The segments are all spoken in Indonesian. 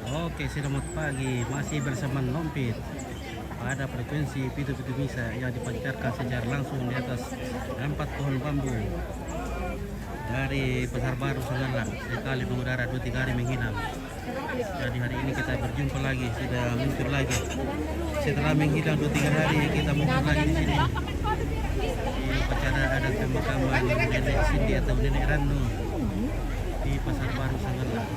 Oke, selamat pagi. Masih bersama Lompit pada frekuensi Pitu-Pitu Misa yang dipancarkan secara langsung di atas 4 pohon bambu dari Pasar Baru Sangalang. Sekali mengudara 2-3 hari menghilang. Jadi hari ini kita berjumpa lagi, sudah muncul lagi. Setelah menghilang 2-3 hari kita muncul lagi di sini. Di upacara adat pemakaman Nenek Cindy atau Nenek Ranu di Pasar Baru Sangalang.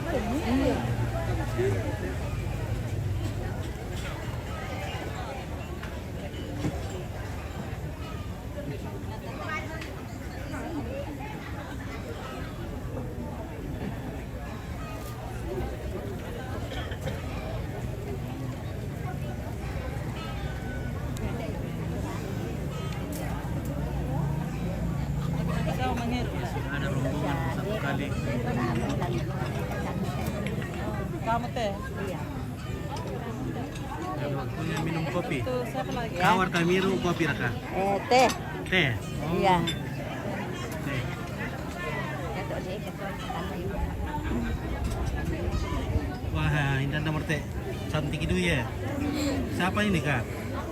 Ada rombongan satu kali. Kamu teh? Waktunya minum kopi. Itu siapa lagi? Kawar kamiru kopi raka. Teh. Teh. Oh, Iya. teh. Wah, indah nomor teh. Cantik itu ya. Siapa ini kak?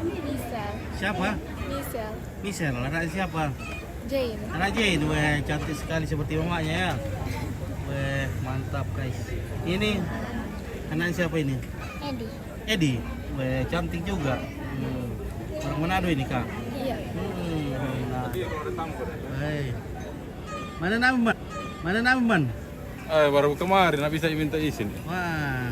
Misal, Siapa? Misal, Michelle. Anak siapa? Jane, Anak Jane. Wah, cantik sekali seperti mamanya ya. Wah, mantap guys. Ini anak siapa ini? Eddie. Edi. Wah, cantik juga. Orang Manado ini kak? Iya. Nah. Hei. Mana nama man? Mana nama man? Baru kemarin nggak bisa minta izin. Wah.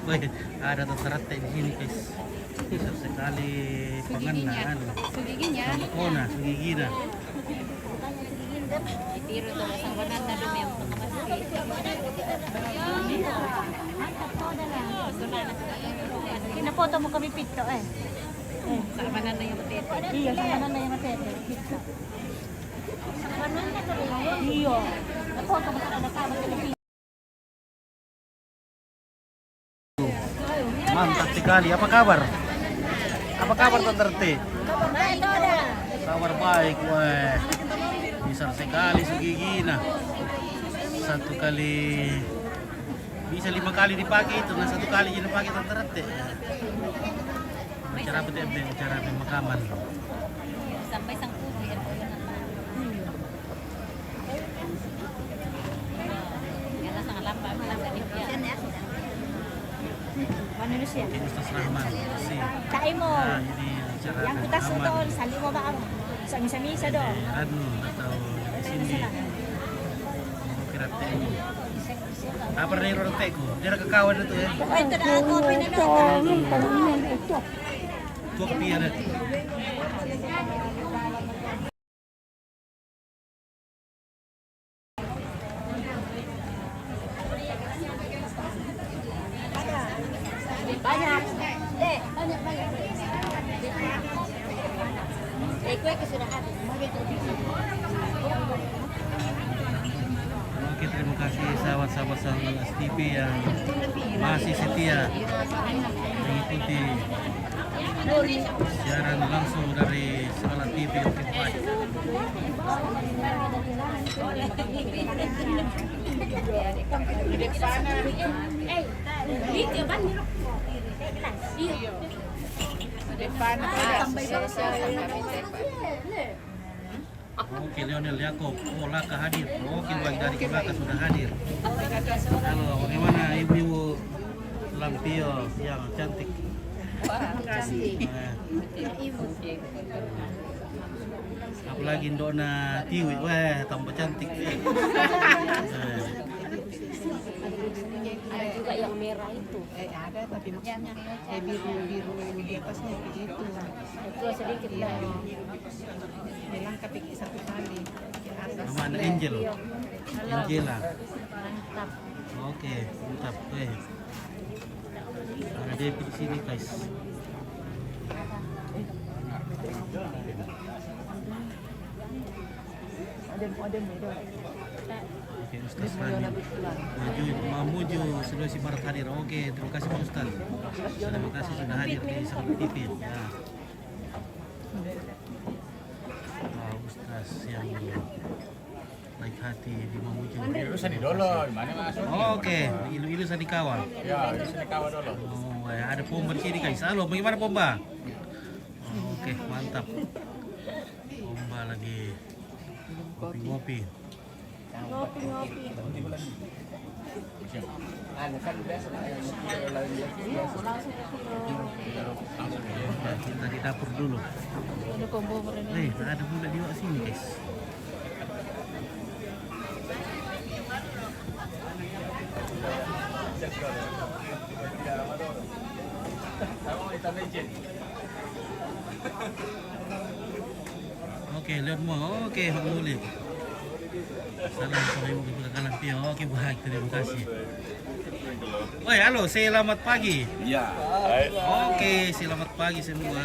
Wih, ada tante di sini guys. Bisa sekali pengenaan. Sugiginya. Kona, sugigina. Itiro to sang banana dumi ang Kinapoto mo kami pito eh. sa banana yung matete. Iya, sa banana yung matete. Pito. Sa banana to rin. Iyo. Napoto mo sa nakama sa pito. Mantap sekali. Apa kabar? Apa kabar tante? Kabar baik, weh. Besar sekali sugigina. Satu kali bisa 5 kali dipakai itu, nah 1 kali jadi pakai tante rete. Bicara apa deh? Bicara pemakaman. Sampai sang puji yan po yun. Yan ang lamba din yan. Ano siya? Ini Ustaz Rahman. Si. Kain mo. Nah, ini bicara Yang utas mo doon, sa limo ba ang sa misa-misa doon. Anu atau sini. Kirate ini. Apa nih orang teko? Dia ada kekawan itu ya. Oh, ito na ako, pinanood. Tua kopi ada. Banyak. Kue kesudahan. Oke, terima kasih sahabat-sahabat Sangalang STV yang masih setia mengikuti siaran langsung dari Sangalang TV Lompit Baik. Oke, Lionel Yakob, oh Laka hadir. Oke, bagi dari Laka sudah hadir. Halo, bagaimana ibu-ibu Lampio yang cantik? Apalagi Ndona Tiwi, wah tambah cantik. Ada juga yang merah itu. Ada tapi maksudnya biru di atasnya begitu. Itu sedikit lah. Bilang kepikir 1 kali di atas. Nama Angel, Angela. Mantap. Oke, mantap. Ada Devi di sini guys. Oke, Ustaz Rani Mamuju Sulawesi Barat hadir. Oke, terima kasih Pak Ustaz. Terima kasih sudah hadir di Sangalang TV. Ya. viewers yang baik hati di Mamuju. Bisa di dolo, mana masuk? Oke, ilu-ilu saya dikawal. Ya, bisa dikawal dulu. Oh, ya, ada pomba di sini guys. Halo, bagaimana pomba? Oke, mantap. Pomba lagi ngopi-ngopi. Ya, kita di dapur dulu. Ada combo mereka. Ada pula di sini guys. Oke, lihat mau. Oke, boleh. Salam sampai mau kita kalah pio. Oke, baik, terima kasih. Woi, halo, selamat pagi. Iya. Oke, selamat pagi semua.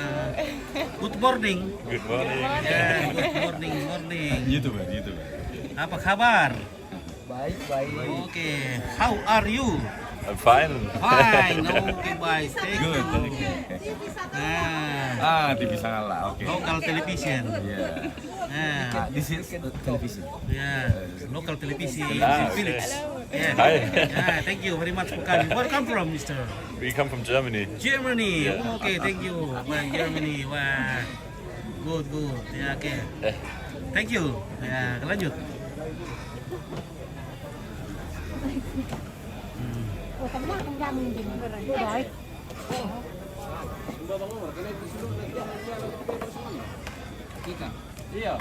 Good morning. Good morning. Ya, good morning. YouTube. Apa kabar? Baik, baik. Oke, how are you? I'm fine. Fine. Oke, baik. Thank you. Good. Nah, TV Sangala. Oke. local television. Yeah. Nah, This is television. ya, local televisi Ah, Philips. Yeah. Hi. Yeah, thank you very much for coming. Where come from, Mister? We come from Germany. Germany. Yeah. Okay, thank you. Wah, Germany. Wah, good. Ya, oke. Thank you. Ya, lanjut. Oh, sama ang dami din. Baik. Iya.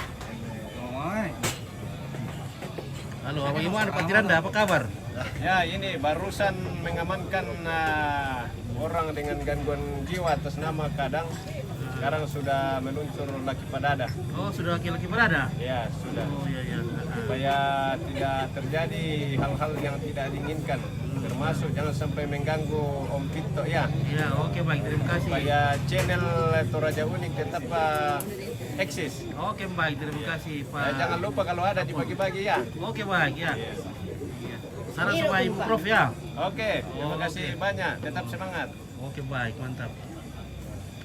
Halo, bagaimana Pak Tiranda? Apa kabar? Ya, ini barusan mengamankan orang dengan gangguan jiwa atas nama Kadang. Sekarang sudah meluncur laki padada. Oh, sudah laki-laki berada? Ya, sudah. Oh, iya. Supaya tidak terjadi hal-hal yang tidak diinginkan. Termasuk jangan sampai mengganggu Om Vito ya. Ya, oke baik. Terima kasih. Supaya channel Toraja Unik tetap eksis. Oke baik. Terima kasih Pak. Jangan lupa kalau ada dibagi-bagi ya. Oke baik ya. Salam sama Ibu Prof ya. Oke, terima kasih banyak. Tetap semangat. Oke baik, mantap.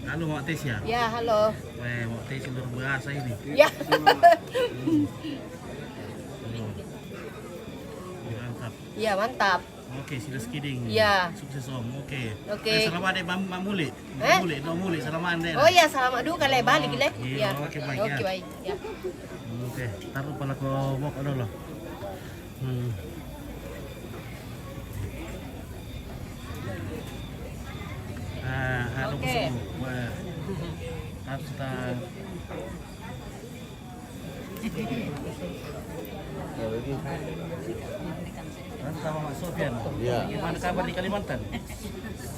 Halo Mak Tes ya. Ya, halo. Weh, Mak Tes luar biasa ini. Ya. Mantap. Ya, mantap. Oke, sila skidding. Ya. Sukses Om. Oke. Oke. Selamat deh Mamuli. Mamuli, selamat deh. Oh ya, selamat dulu kali balik le. Iya, Ya. oke, baik, ya. Oke, baik. Ya. Oke, taruh pala ko bok ano lo. Ano Oke. gusto mo? Wah. Kasta. Sama Mak Sofian. Iya. Gimana kabar di Kalimantan?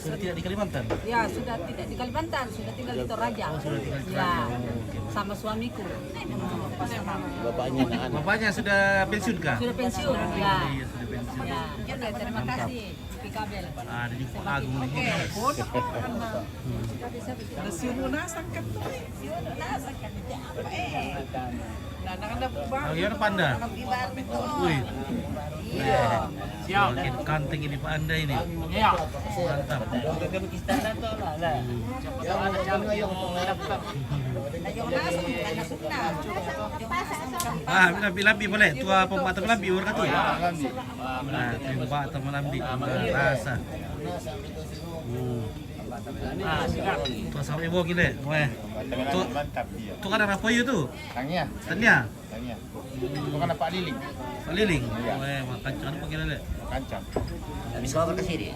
Sudah tidak di Kalimantan? Ya, sudah tidak di Kalimantan, sudah tinggal di Toraja. Oh, sudah tinggal di Ya, Toraja. Oh, oke. sama suamiku. Bapaknya anak-anak. Bapaknya sudah pensiun kah? Sudah pensiun. Ya. Iya, sudah pensiun. Ya, oke, terima kasih. Pi Kabel. Ada di Pak Agung nih. Gimana Panda? Wih. Iya. Makin kanting ini Pak Anda ini. Iya. Mantap. Lambi boleh. Tua pemata lambi urut tu. Nah, tembak teman lambi. Rasa. Tua sampai bawa gila. Weh. Tu kan apa you tu? Tangnya. Tanya. Bukan apa liling. Liling. Weh, makan kan apa gila le? Kancam. Habis kau berkasih dia.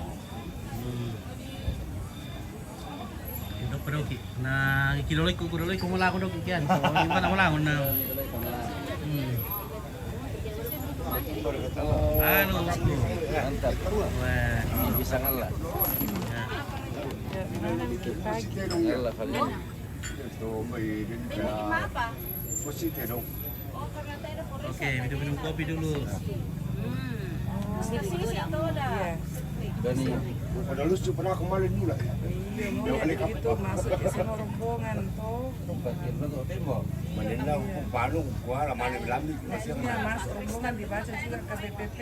Dok pedoki. Nah, kiloloi ku mula aku dok kian. So, gimana mula aku na. Anu, bosku. Mantap. Wah, Bisa ngalah. ya. Ngalah kalian. Oke, minum kopi dulu. Dan Pada lucu pernah kemarin mula ya. Itu masuk ke sana rombongan toh. Menendang palu kuala mana belami masih Maksudnya masuk rombongan dibaca juga ke BPP.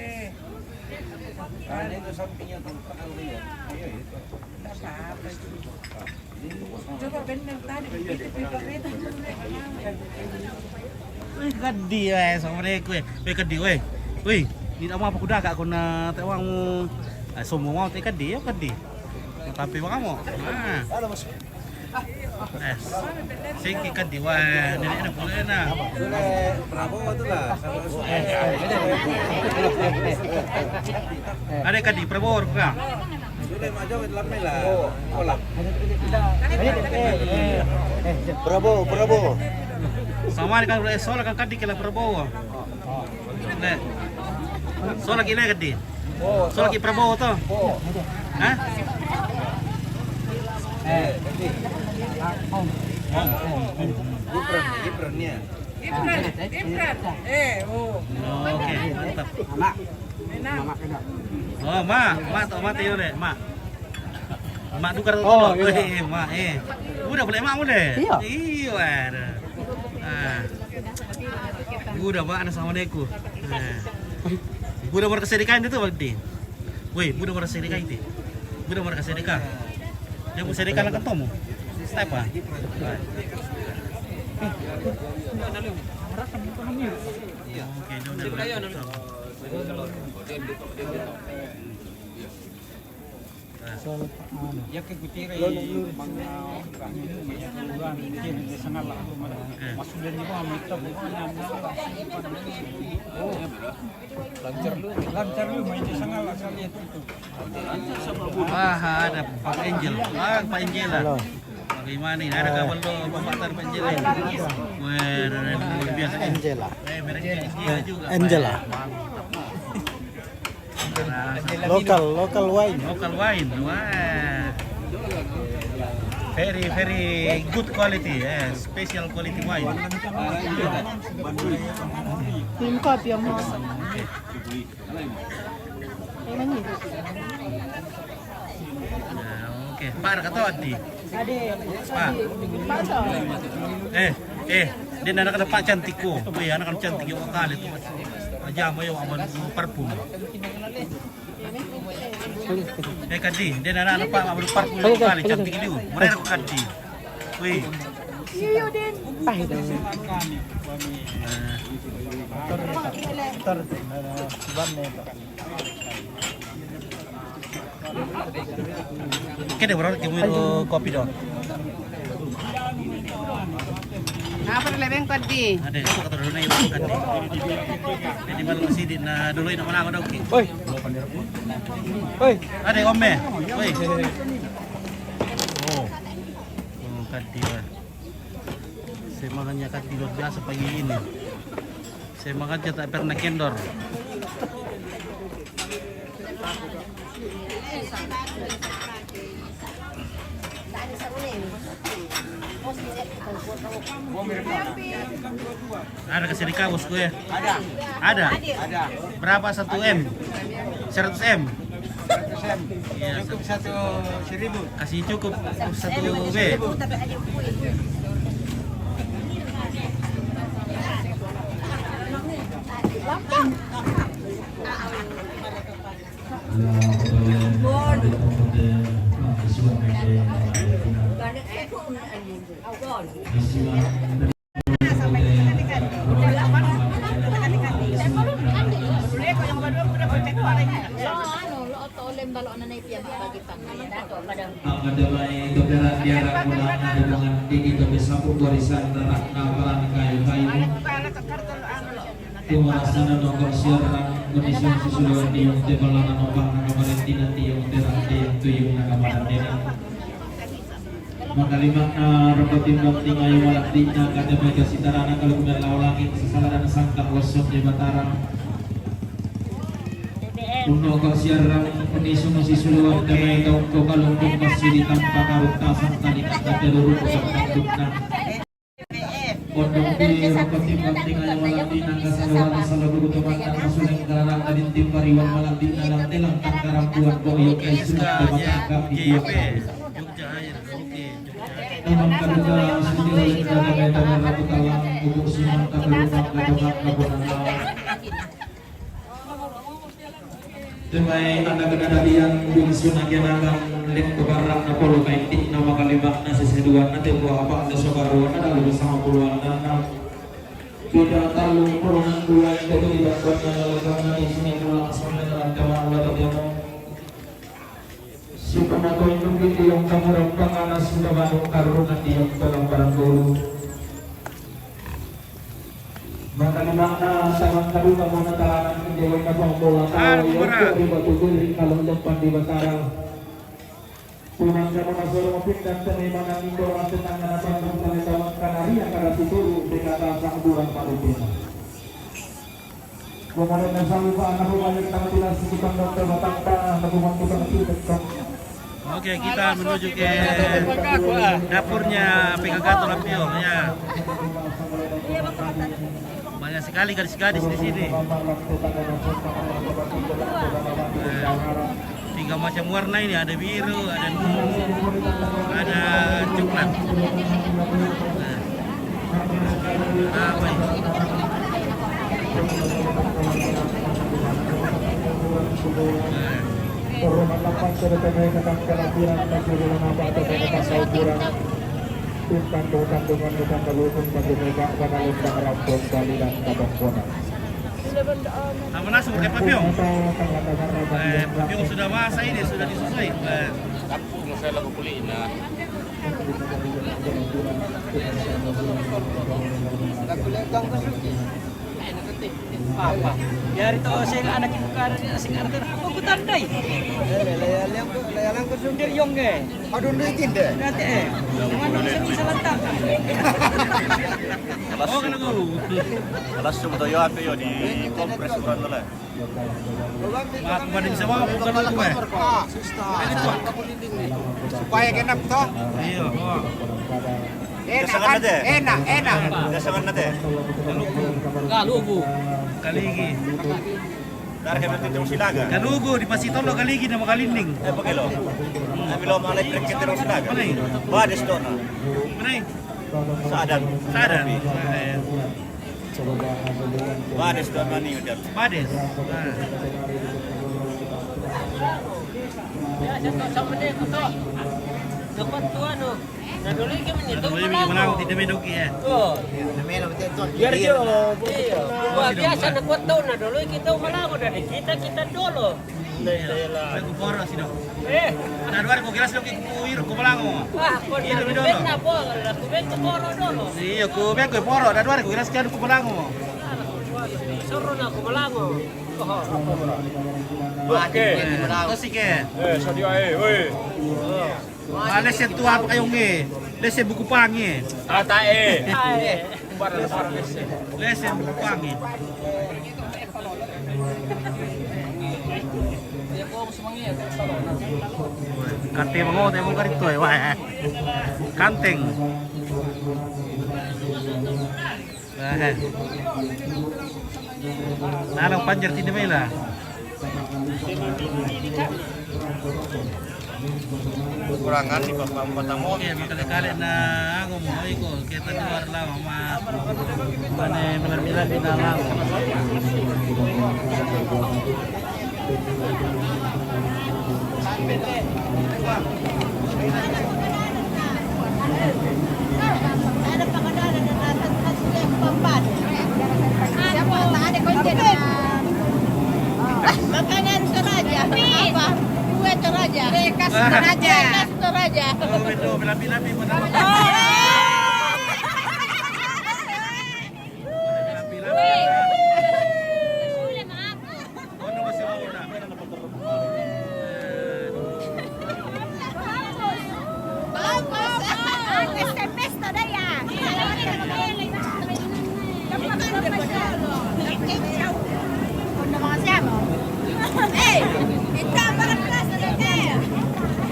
itu sampingnya tuh ya. Iya itu. Tidak apa-apa. Coba benar tadi BPP pemerintah dulu. Wih, kadi Assalamualaikum. Wih, kadi weh. Wih, di apa kuda agak kuna tewang semua mau kadi ya kadi. Tapi kamu. Nah. Singki kadi wah, nenek boleh na. Prabowo tuh lah. Ada kadi Prabowo ka. Sudah maju ke dalam lah. Olah. Prabowo. Sama kan soal kan kadi kala Prabowo. Nek. Soal lagi nek kadi. Soal lagi Prabowo to. Hah? Gibrannya. Oke, mantap. Oh, mak tak mati deh, mak. Mak tukar mak Udah boleh mak udah. Iya, ada. Udah mak ada sama neku. Budak berkesedekah itu berarti. Woi, budak berkesedekah itu. Budak berkesedekah. Dia mau sedekah lah ketemu. Step ah. Ya que kutira masuk dari bawah meter lancar lu main di sana lah kali itu. Ada Pak Angel. Pak Angel lah. Bagaimana ini? Ada kawan lo pembatar Pak Angel ini? Wah, biasa Angela. Mereknya juga. Angela. Local wine. Local wine. Wah. Very good quality, special quality wine. Minum kopi yang mau. Oke, Pak ada kata Adi. Pak. Dia anak ada Pak cantikku. Wih, anak cantik yang kali itu. Aja mau yang aman parfum. Kadi, dia anak Pak mau parfum kali cantik itu. Mereka aku kadi. Wih. Iya, Den. Pahit. Kede berarti kamu kopi dong. Apa lebeng kadi? Ada aku kata dulu nih kadi. Jadi malu sih di na dulu ini mana ada oke. Oi. Oi. Ada ome. Woi. Oh, kadi lah. Saya makannya kadi luar biasa pagi ini. Saya makannya tak pernah kendor. Ada kasih kaos gue ya? Ada. Berapa 1 M? 100 M? 100 M. Iya, Cukup 1.000. kasih cukup 1 B. Mengenai kebenaran diarah ulama dengan dini kebesapun warisan neraka peran kayu-kayu Kumarasana nongkor siaran kondisi susulan di yung tebalangan nopang nakamarin dinanti yung terang di yung tuyong nakamaran dina Magkalimak na rapatin tingay walak di na kadamay kasitarana kalugunan lawalangin sa salaran sangkang wasok di Batarang Uno kau siaran kondisi susuluan damay kaum kau kalungkung masih di tanpa karutasan tali kata jalur kutang Pondok di rapatin tingay walak di nangga salaran salagu kutuban dan masuleng darang adin tim pariwan walak di nalang telang tangkarampuan boyo kay sunat debatangkap di Imam kaduga sendiri daga meta rabu talang bubuk siman kaduga kaduga kabunan Tumay anak kedadian bungsu nagianakan lek kebarak na polo kaintik nama kalimak na seseduan na tempo apa ada sobaruan ada lebih sama puluhan na Kita tahu perungan dua yang tidak berkenan di sini pulang sebenarnya teman bertemu. Si penonton itu gitu yang kamu penganas sudah baru karungan di yang tolong barang dulu. Maka di mana sangat kadu kamu natalan menjadi kapal bola tahu yang di batu duri kalau depan di Batarang. Punang kamu masuk mobil dan penerimaan informasi tentang apa yang telah Kanaria karena itu dikata sang bulan Palestina. Kemudian sang anak rumah yang tangan tidak sekitar dokter Batangka lakukan tukang itu. Oke, kita menuju ke dapurnya PKK Tolapio ya. Banyak sekali gadis-gadis di sini. Tiga macam warna ini, ada biru, ada ungu, ada coklat. Apa ini? Hormat lapan sudah terbaik tentang kelahiran bagi ulama atau mereka saukuran Tuntan kandungan hutan kalukun bagi mereka pada lembang rampung Bali dan Kabang Bona. Sama nasi pakai papiong. Papiong sudah masak ini, sudah disusui. Kampung saya lagu kulit nah. Apa? Dari tahu saya anak ibu karena asing artinya apa aku tandai? Layalang kesundir yong ke? Aduh naikin deh. Nanti dengan bisa bisa lantak. Oh kena guru. Alas cuma tahu apa yo di kompres bukan lah. Mak pada bisa bawa bukan lu gue. Supaya genap toh. Iya, bawa. Enak, enak. Dasangan nate. Kalugu. Kaligi. Dari kami terus silaga. Kalugu di Pasitolo kaligi nama kalinding. Pakai lo. Ambil lo malai trek kita terus silaga. Mana ini? Bades dona. Mana ini? Sadan. Sadan. Bades dona ni udah. Bades. Ya, jatuh sama dia kutok. Dapat tuan tu. Dah dulu ke menit tu Menang tidak medoki ya. Oh, biar dia. Wah, biasa nak kuat tahu nak dulu kita malang dari kita dulu. Aku poro sih dong. Nah, dua aku kira sih aku iru aku malango. Wah, kau nak bek nak apa? Aku bek ke poro dulu. Iya, aku bek aku poro. Dua aku kira sekian aku malango. Suruh nak aku malango. Oke. Tosik ke? Sadio oi. Lesen tua apa kayong lesen buku pangi. Tae. Lesen buku pangi. Kante mango tayo mong karito eh. Wah. Kanteng. Nalang panjer tinimela. Kurangan di Bapak Patamo. Oke, makali-kali na ako mo iko kita luar lang mane malamila binalang. Ada pengendara dan atas pempat. Siapa ada konten? Makanan Toraja. Apa? Kue Toraja. Bekas Toraja. Bekas Toraja. Oh, itu belapi-lapi pada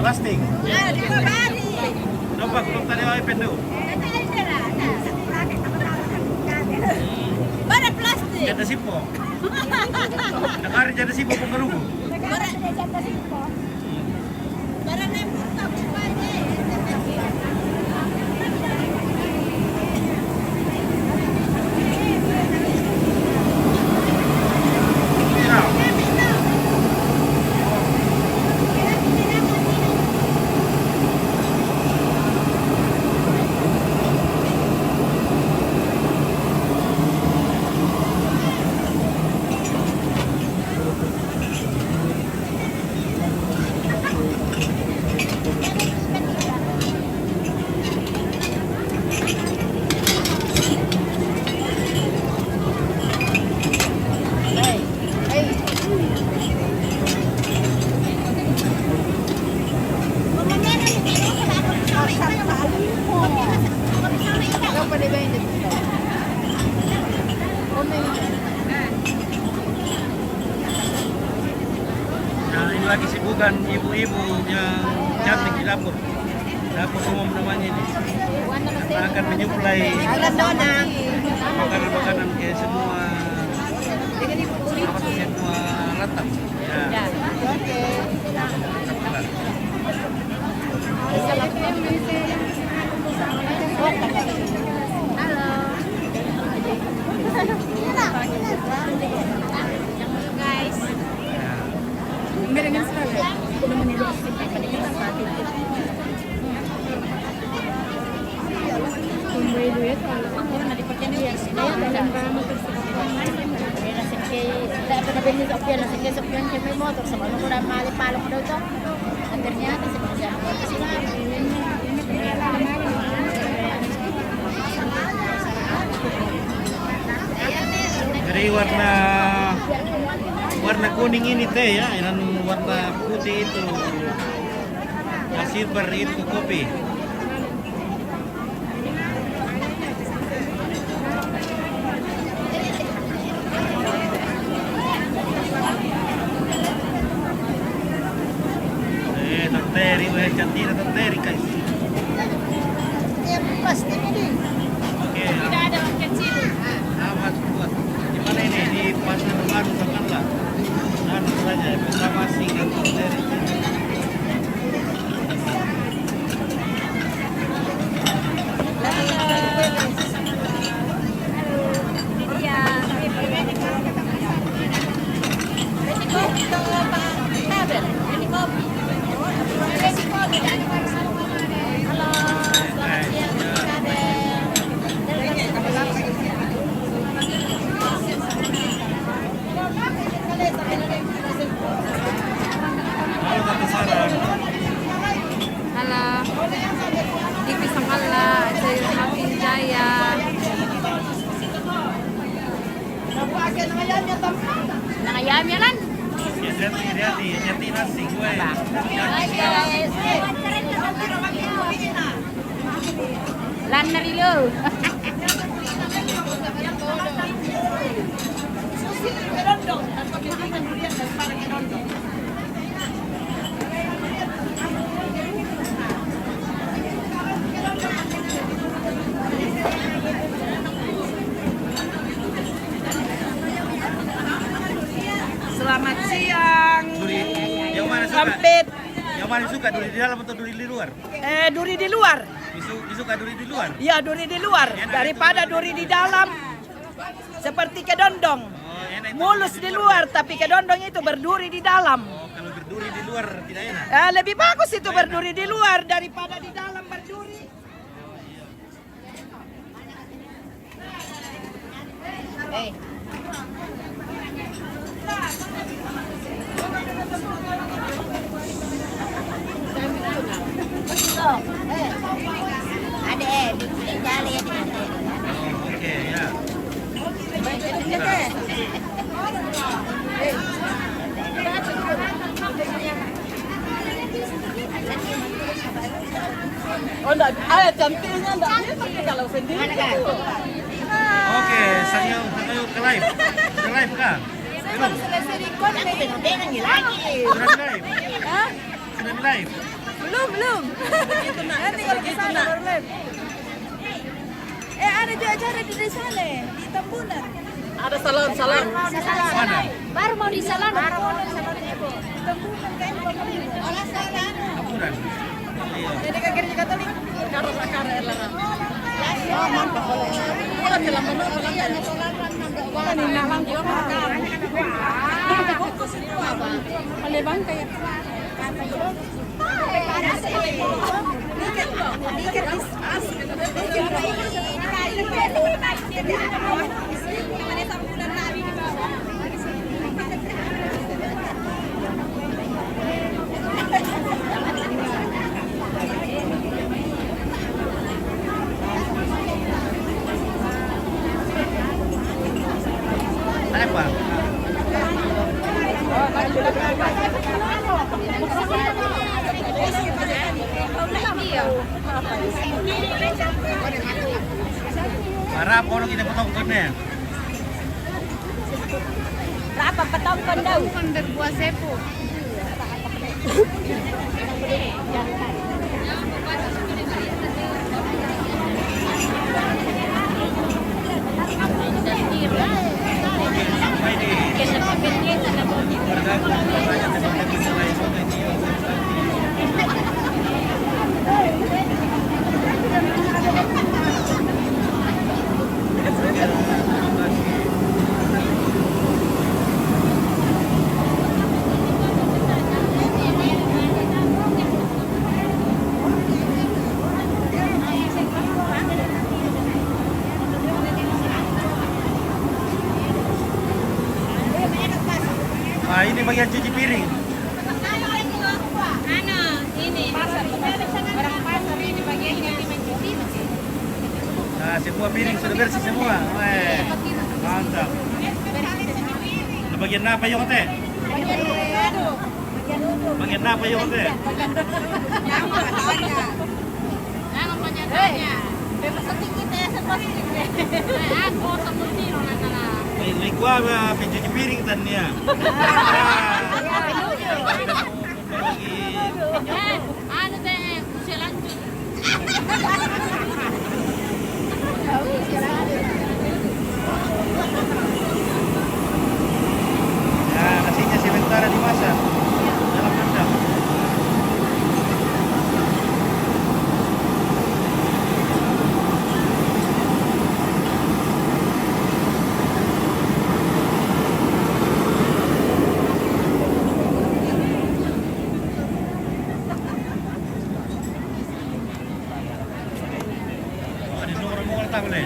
plastik. Nampak belum tadi ay pendu. Bara plastik. Janda sipo. Nakari janda sipo kung kalugo. Bara janda sipo. Bara nembut ako pa Nah, ini lagi sibukan ibu-ibu yang cantik di dapur. Dapur umum namanya ini. Kita akan menyuplai makanan-makanan ke semua latak. Ya. Guys. Dari warna kuning ini teh ya, dan warna putih itu silver itu kopi. Tanteri, cantik tanteri guys. Ya pasti ini. Oke. Tidak ada yang kecil. Amat kuat. Di mana ini? Di pasar baru Sakanla. Anu saja bersama singa tanteri. Halo, di Pisang Allah, saya Makin Jaya. Nangayamnya kan? Hati nasi gue. Lan na rilo. Selamat siang. Duri, yang mana suka? Sampit. Yang mana suka, duri di dalam atau duri di luar? Duri di luar. Disuka duri di luar? Ya, duri di luar daripada duri di dalam. Seperti kedondong. Mulus di luar, tapi kedondong itu berduri di dalam. Kalau berduri di luar tidak enak. Lebih bagus itu berduri di luar daripada di dalam berduri. Ada bikin jali ya. Oke ya. Oh, enggak, cantiknya enggak bisa kalau sendiri. Oke, saya ke live. Ke live kah? Belum. Selesai record, aku tengok-tengok lagi. Sudah di live. Sudah di live. Belum. Nanti kalau ke sana baru live. Ada juga acara di sana, di Tambunan. Ada salon. Mana? Baru mau di salon. Tambunan kan Olah salon. Tambunan. Iya. Jadi ke gereja Katolik. Karena larang. Oh, mantap. Kalau dalam menurut kan ini nalang kok. Oleh bangka ya. Apa? Berapa orang kita potongkannya? Berapa petongkon daw? Bukan berbuah sepu. Nah, ini bagian cuci piring. Ano, ini. Orang pasar ini bagiannya ini mencuci. Nah, semua piring sudah bersih semua. Weh, mantap. Nah, bagian apa yung teh? Bagian apa yung teh? Ano pa niya kanya? Ako sa mutino na tala. May gua pencuci piring tanya. Ano teh? Silanjut. Nah, nasinya sementara dimasak dalam rendang. Ada nomor tak boleh.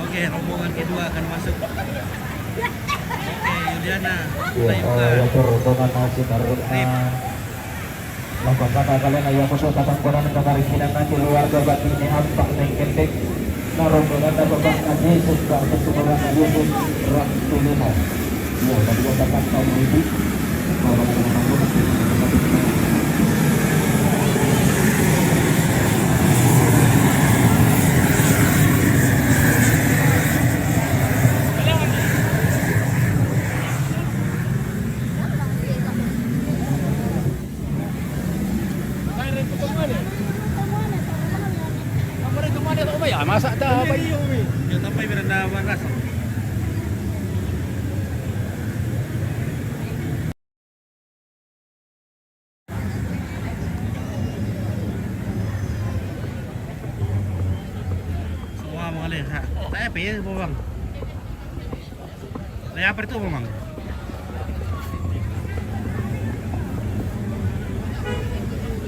Oke, rombongan kedua akan masuk. Oke, Yuliana. rombongan masih karena lakukan kata kalian ayah kosong tatang koran kemarin tidak nanti keluarga batin ini ampak nengkendek rombongan bapak aji suka kesukuran Yesus rak tulimo. Ya, tadi katakan tahun ini bahwa Masak dah apa? Yang sampai berenda panas. Semua mengalir. Saya apa ya, Bang? Saya apa itu, Bang?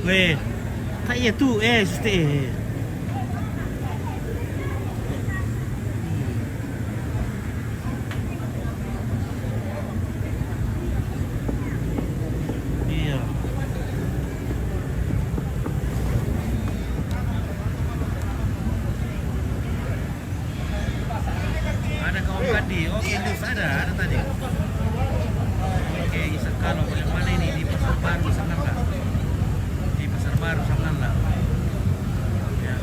Weh, kayak itu, suster. Iya. Ada kawan tadi, oke Indus ada tadi. Oke, kalau yang mana ini di Pasar Baru Sanganla. Di Pasar Baru Sanganla. Ya.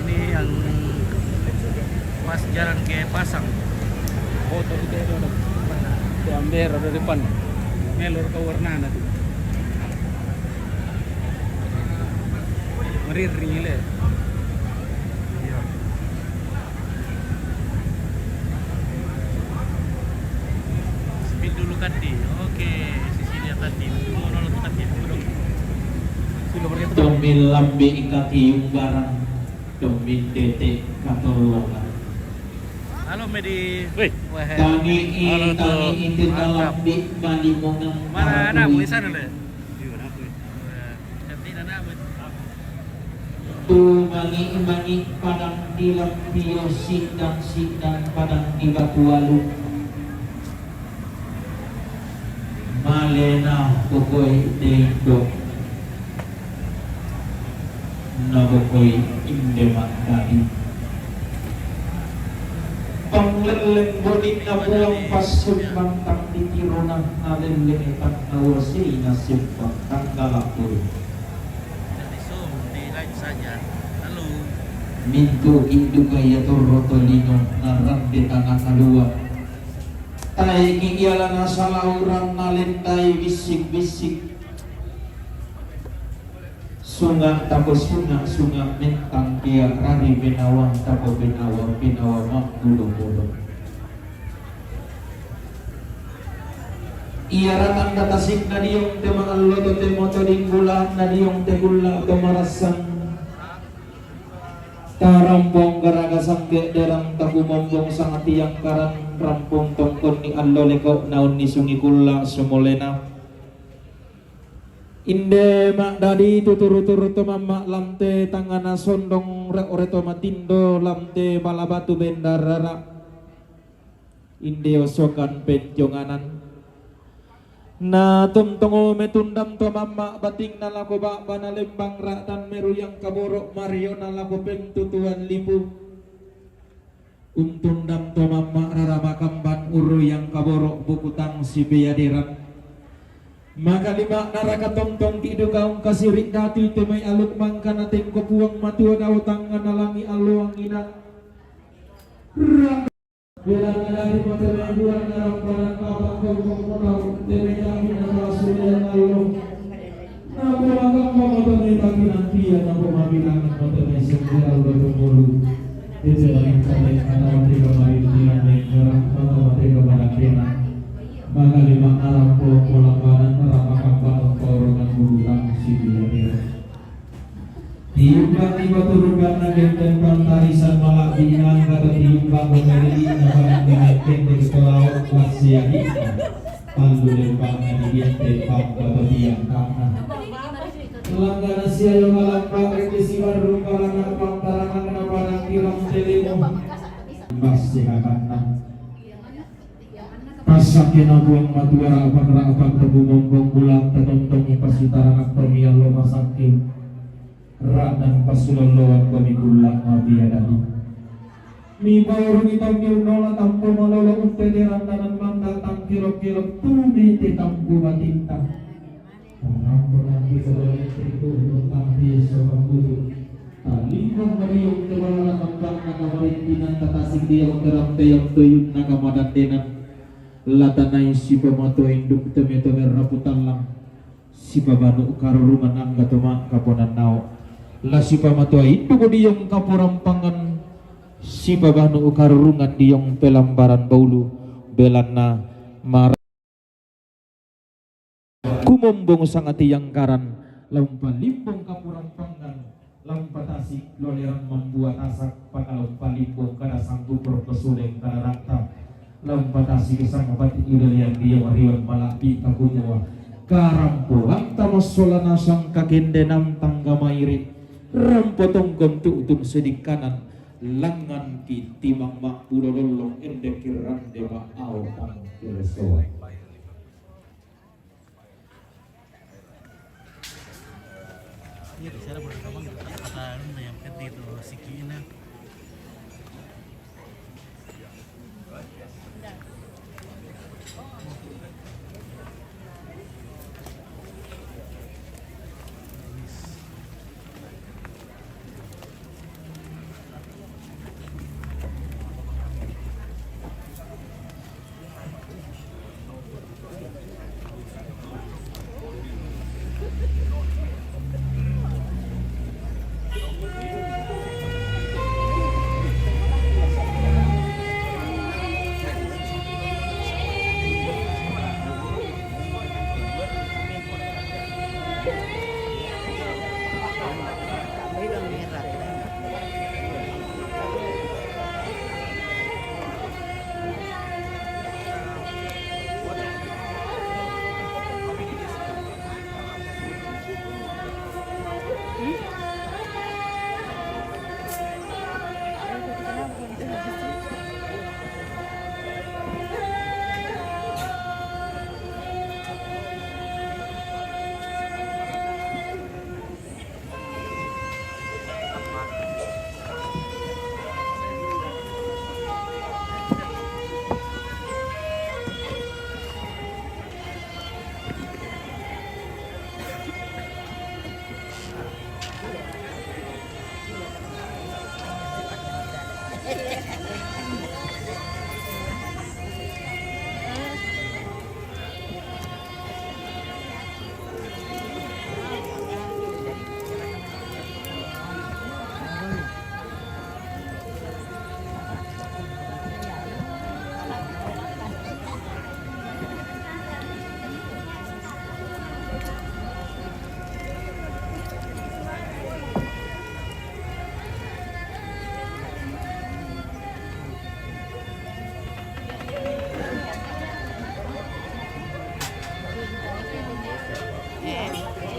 Ini yang pas jalan ke Pasang. Oh, tadi dia ada. Itu amber ada depan. Melor ke warna nanti. Merir ringile. Iya. Speed dulu tadi. Oke, sisi dia tadi. Mau nolong tadi. Domil lambe ikati yung barang domil tete katulungan. Halo Medi. Tangi itu dalam di balimungan. Mana anak di sana le? Cantik anak. Tu mangi padang tilam pio sidang padang di Batualu. Malena pokoi deindo. Nabokoi indemat kali. Pangleleng bodik na buang pasod mantang ditirunang nalilimitan na wasi na simpang tanggalapur. mintu indu kaya torotolino narambe tanah kalua tai ngiyalan salauran nalentai bisik-bisik sunga tapo sunga mentang kia rari benawang tapo benawa mak bulu-bulu iya ratang katasik na diyong te maallo to te moto dinggulang na diyong te gula to marasang Karampong garaga sangge derang taku mombong sangat tiang karan rampung tongkon ni allo leko naun ni sungi kula sumolena inde mak dadi tuturu-turu to mama lamte tangana sondong re oreto matindo lamte balabatu bendarara inde osokan penjonganan na tumtongo metundam to mama bating nalako ba banalembang ratan meru yang kaborok mario nalako pentutuan lipu untundam to mama rarabakamban uru yang kaborok bukutang si beyadiran maka lima naraka tongtong tidu kaung kasirik datu itu may aluk mangkana tengko puang matua daw tangan nalangi aluang ina Bilang dari motor bulan dalam barang kapal kau menau dari kami nama sudah lalu. Napo magang motor ni bagi nanti ya napo mabilang motor ni segera bertumbuh. Itu lagi cari kata mati kembali dengan merah atau mati kembali kena. Maka lima arah pulang barang arah kapal korongan bulan sibiria. Tiumbang tiba turunkan nagen dan pantarisan malak binang kata tiumbang memilih nabarang dengan pendek sekolah wasiahi pandu lempang nagian tepang kata tiang kamna melanggar sial malam pakai kesiwar rumah langar pantarangan nabarang kiram telemo masih akan pasakin abuang matuara apang terbumong bulan tertontong pasitaran aktomial lo masakin rak dan pasuloloan kami gulang mabiadani mi bauru hitam nola tampo malolo unte deran danan mandal tam kilo-kilo tumi te tampu batinta rampo nanti kalau itu tentang biasa budu talingkong mariung te wala kambang nakamarintinan tatasik dia unteram te yang tuyun nakamadan denan latanai si pemato induk teme-teme raputan lang si babanu karuruman angga toma kaponan nao la si pamatua itu diyong kapurampangan si babanu ukarurungan diyong pelambaran baulu belana marah kumombong sangat yang karan lampalimbong kapurampangan lampatasik lolerang membuat asak pakalau palimbong kada sanggup berpesuleng kada rakta lampatasik sama batik yang diyong ariwan malapi kakunyawa karampo antamasolana sang kagendenam tangga mairit rampotong gontu utun sedik kanan langan ki timang mak pulololong endekirang dewa au pang kiresoa iya di sana berkembang kata yang penting itu sikina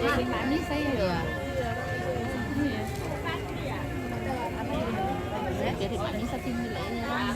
Jadi manis saya. Jadi manis tapi nilainya.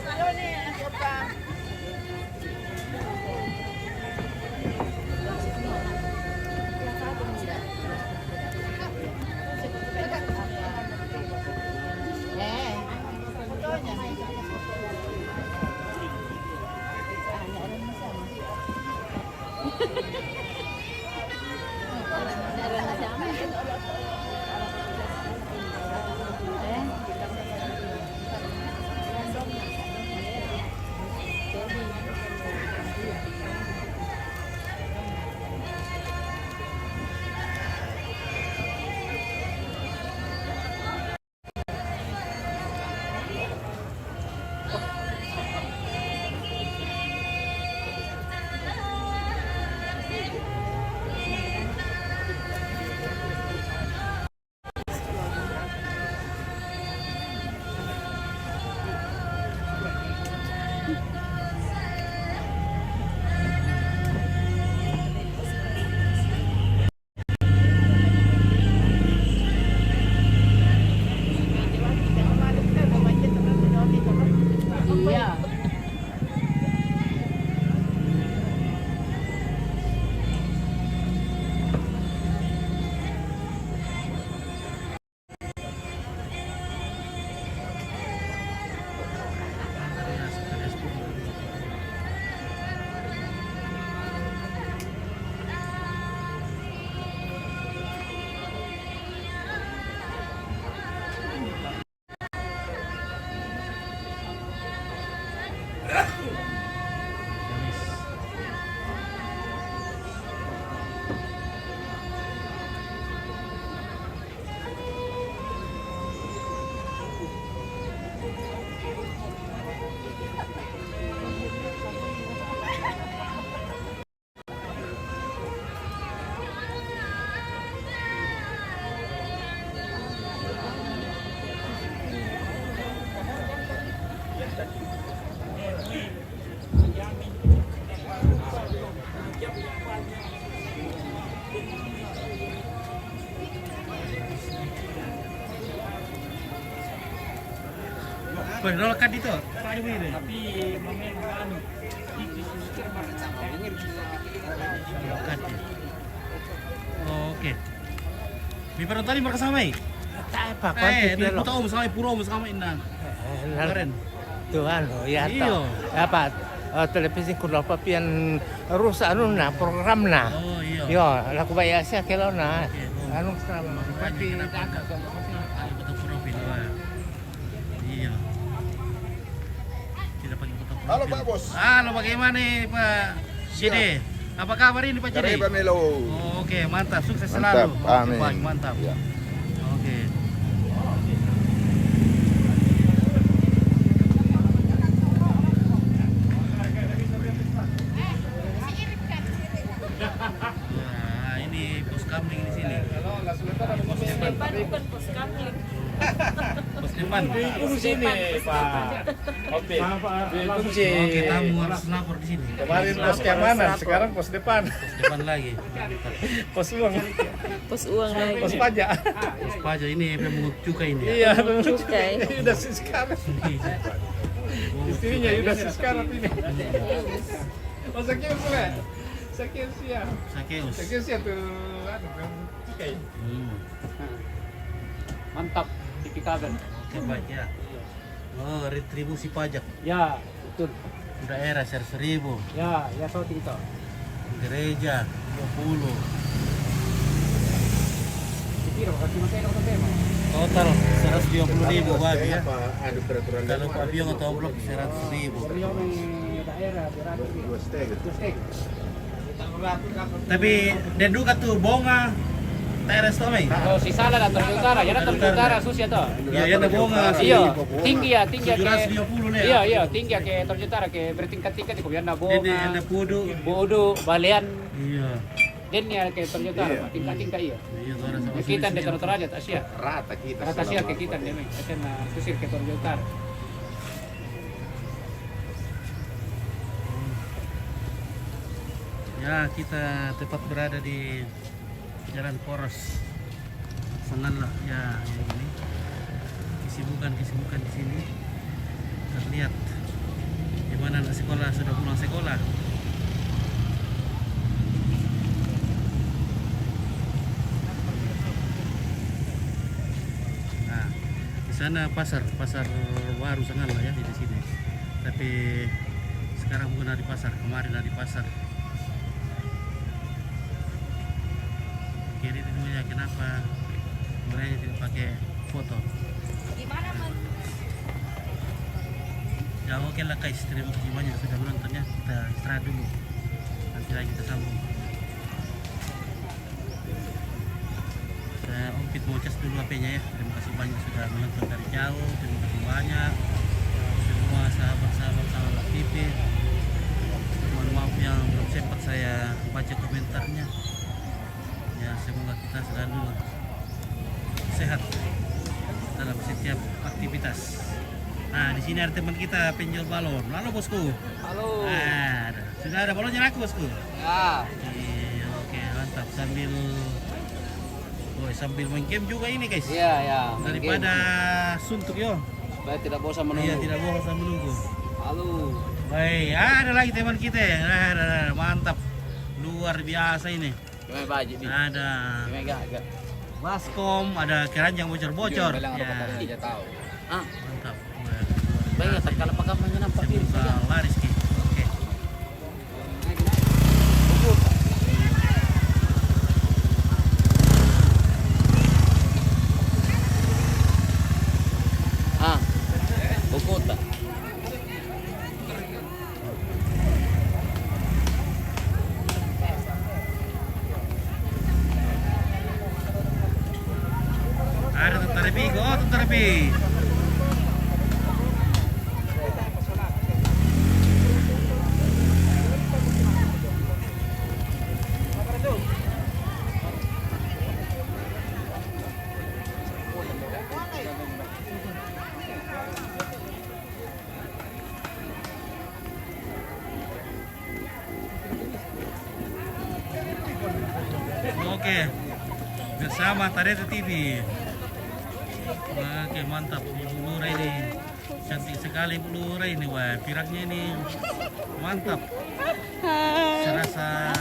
Penolakan itu, Pak Ibu. Tapi memang Oke. Biparan tadi mereka samai. Apa Dari Puta Om sampai Puro Om sampai Inang. Keren. Tuhan, ya Iya. tahu. Apa televisi kuno papian rusak anu na program na. Oh iya. Yo, laku bayar sia kelo na. Oke. Anu sama. Tapi Puta Puro Pinoa. Iya. Tidak pakai Puta Puro. Halo Pak Bos. Halo, bagaimana Pak Cide? Apa kabar ini Pak Cide? Pak Melo. Oh, oke, mantap, sukses Mantap, selalu. amin. Baik, mantap. Ya. Oke. Nah, ini pos kamling di sini. Pos depan bukan pos kamling. Pos depan. Di sini Pak. Oke. Oke, tamu harus lapor di sini. Kemarin pos keamanan, sekarang pos depan. Pos depan lagi. Pos uang. Pos uang lagi. Pos pajak. Pos pajak ini pemungut cukai ini. Iya, Cukai. udah sekarang. Istrinya udah sekarang ini. Oh, sekian sih. Sekian siang. Sakeus. Sekian siang tuh cukai. mantap tipikaben. Oke, baik ya. Oh, retribusi pajak. Ya, betul. Daerah 100.000. Ya, ya seperti itu. Gereja 20. Kira kasih materi atau tema? Total 120.000 babi ya. Ada peraturan Kalau pabiong atau blok 100.000. Beliau di daerah beratur. dua stek. Tapi dan duka tuh bonga teres tuh mai. Oh, si salah atau di utara, ya atau di utara susia tuh. Iya, ya bonga sih. Iya, tinggi ya ke. 750 nih. Iya, iya, tinggi ya ke Torjo Utara ke bertingkat-tingkat itu biar Ini bonga. ada pudu. Bodo, balean, Iya. den ya ke Torjo Utara, tingkat-tingkat iya. Iya, suara sama Kita di Torjo Utara aja Asia. Rata kita. Rata Asia ke kita deh, Asia na susir ke Torjo Utara. Ya, kita tepat berada di Jalan poros. Senang lah ya ini. Kesibukan di sini terlihat. Di mana anak sekolah sudah pulang sekolah. Nah, di sana pasar baru sangat lah ya di sini. Tapi sekarang bukan ada di pasar, kemarin ada di pasar. Kiri dulu ya, kenapa mereka tidak pakai foto? Gimana men? Ya oke lah guys, terima kasih banyak sudah menontonnya. Kita istirahat dulu, nanti lagi kita sambung. Saya Om Pit mau cas dulu HP-nya ya. Terima kasih banyak sudah menonton dari jauh. Terima kasih banyak semua sahabat TV. Mohon maaf yang belum sempat saya baca komentarnya. Ya semoga kita selalu sehat dalam setiap aktivitas. Nah, di sini ada teman kita penjual balon. Halo bosku. Halo. Nah, sudah ada balonnya laku bosku. Ya. Iya, oke mantap sambil main game juga ini guys. Iya, ya. Daripada suntuk yo. Supaya tidak bosan menunggu. Iya, tidak bosan menunggu. Halo. Baik, ada lagi teman kita. Nah, mantap. Luar biasa ini. Gimana baju nih? Ada Gimana baskom, ada keranjang bocor-bocor. Ya. Dia tahu. Ah, Mantap. baik ya, kalau pakai nampak piring saja. Semoga laris ki. Oke. Ah, Bogota. Ada tentara Bigo, tentara Bi. Oke, bersama Tarete TV. Oke mantap, Ibu Lura ini cantik sekali Ibu Lura ini, wah piraknya ini mantap. Serasa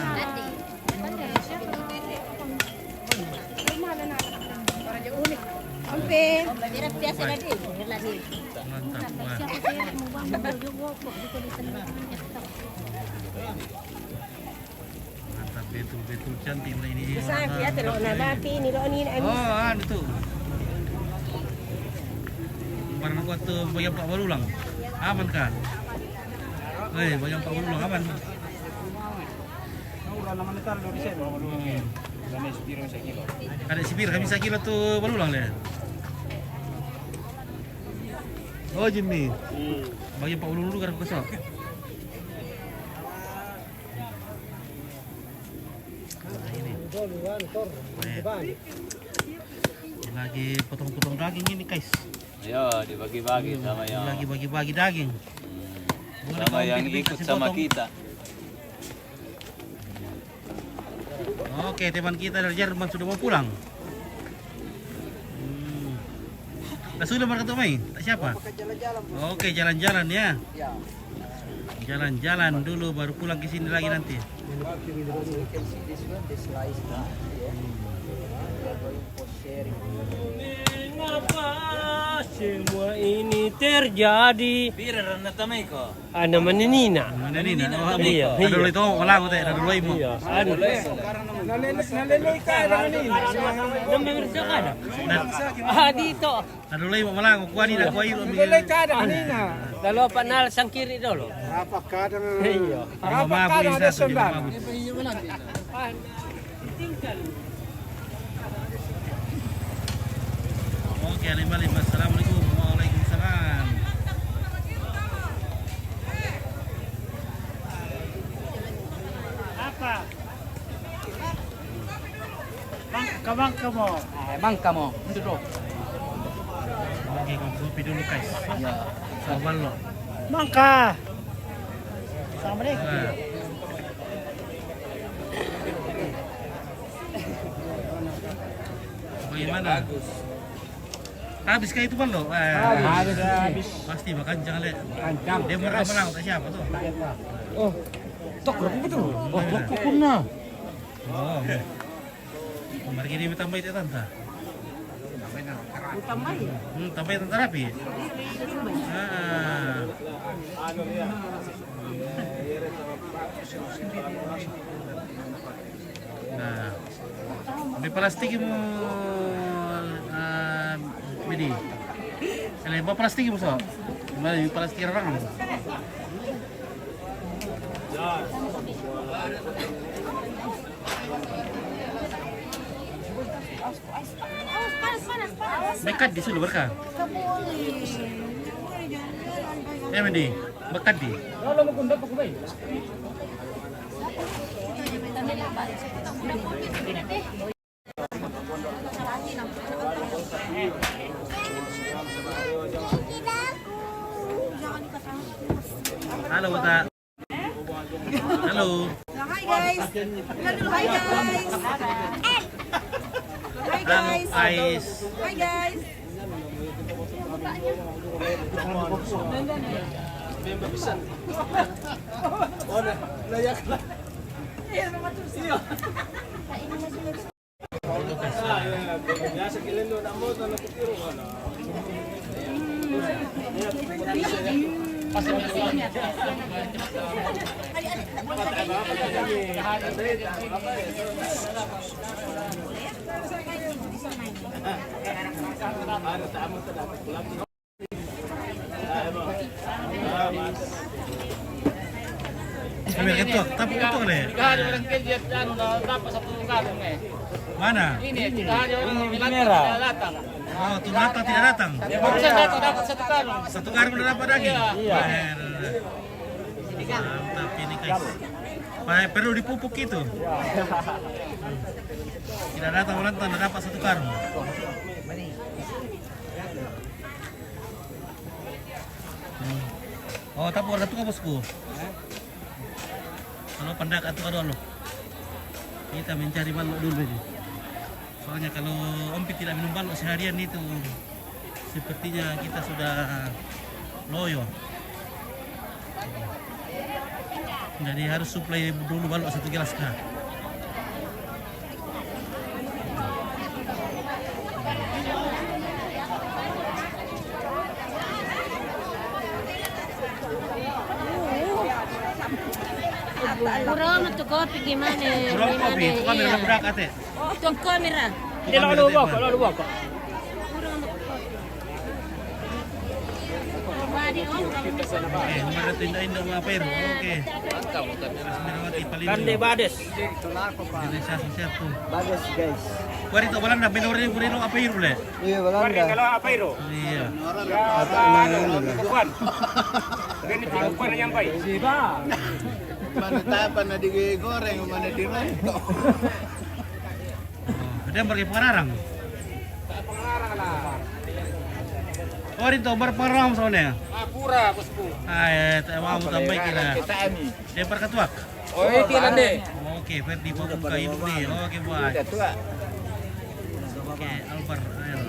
biasa tadi. mantap, wah. Mantap betul cantik lah ini. Oh, itu. Barang aku tuh bayang Pak Balulang. Aman kah? Bayang Pak Balulang aman. Ada sipir kami sakilo tuh Balulang deh. Oh Jimmy. Bayang Pak Balulang dulu kan besok. Lagi potong-potong daging ini guys. Ayo dibagi-bagi sama yang Lagi bagi-bagi daging. sama yang ikut sama kita. Oke, teman kita dari Jerman sudah mau pulang. Nah, sudah berkata main? Tak siapa? Oke, jalan-jalan ya. Jalan-jalan dulu baru pulang ke sini lagi nanti. Mengapa semua ini terjadi? Ana menina. Mana ni? Iya. Ada dulu itu malang teh, ada dulu ibu. Iya. Anu. Naleloi ka ada menina. Namanya ka ada. Ah dito. Ada dulu ibu malang, kuah ni dah kuah ibu. Naleloi ka ada menina. Dalawa panal sang kiri dulu. Apa kadang? Iya. Apa kadang ada sembilan. Oke, 55. Assalamualaikum. Waalaikumsalam. Apa? Bangka mo. Bangka mo. Duduk. Oke, kopi dulu guys. Ya. Sabar lo. Bangka. Assalamualaikum. Nah. Bagaimana? Habis kayak itu balo? Habis. Pasti makan jangan lihat. Kancam. Dia mau menang tak siapa tuh? Oh, tok berapa betul? Oh, Pernah. Oh. Kemarin ini tambah itu tante. Tambah tante rapi. Nah, di plastik mo bidi. Kalau apa plastik mo so? Di plastik orang. Bekat di sini berkah. Medi, bekat di. Kalau mau kundak aku baik. Halo, Wata. Halo. Hi guys. Hi guys. Halo, Ais. Hi guys. Ambil ketuk, tapi ketuk deh. Orang kerja dan dapat satu karung Mana? Ini 3 hari orang merah. Datang. Oh, tuh datang tidak datang. Barusan datang dapat satu karung. Satu karung udah dapat lagi. Iya. Mantap ini guys. Pak, perlu dipupuk itu. Tidak datang ulang tahun dapat satu karung. Oh, tapi warna itu bosku. Kalau pendak atau dulu. Kita mencari balok dulu ini. Soalnya kalau Ompit tidak minum balok seharian itu sepertinya kita sudah loyo. Jadi harus suplai dulu balok 1 gelas kah. Kurang tuh kopi gimana? Kurang kopi, itu kan Iya. berak ate. Tuh kamera. Dia lalu bawa kok. Nomor indah-indah mga pero. Oke. Minawati palino. Kande Bades. Indonesia satu. Bagus guys. Kuari to balanda binorin kurino apa iru le? Iya Belanda. Kalau apa itu? Iya. Bukan. Ini bukan nyampai. Siapa? Mana tapan na digoreng, mana dirento. Ada yang pergi pengarang. Pengarang lah. Oh, itu berperang soalnya. Pura bosku. Ay, mau tambah kira. Kita ini. Dia perketuak. Oh, itu lande. Oke, Ferdi buka ini. Oke, buat. Udah tua. Oke, Albert, ayo.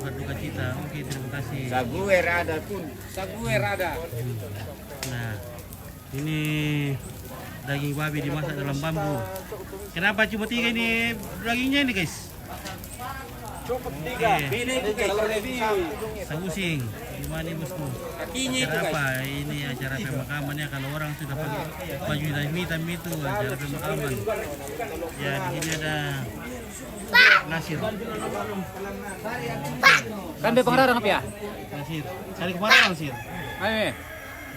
Berduka cita. Oke, terima kasih. Saguer ada pun. Saguer ada. Nah, ini daging babi dimasak dalam bambu. Kenapa cuma 3 ini dagingnya ini, guys? Cukup 3. Oke. Pilih itu kalau lebih. Sagusing, gimana nih bosku? Kakinya itu Acara guys. apa? Ini acara pemakamannya kalau orang sudah pakai baju hitam itu acara pemakaman. Ya di sini ada Nasir. Kan be pengarang apa ya? Nasir. Cari kemarin Nasir. Ayo.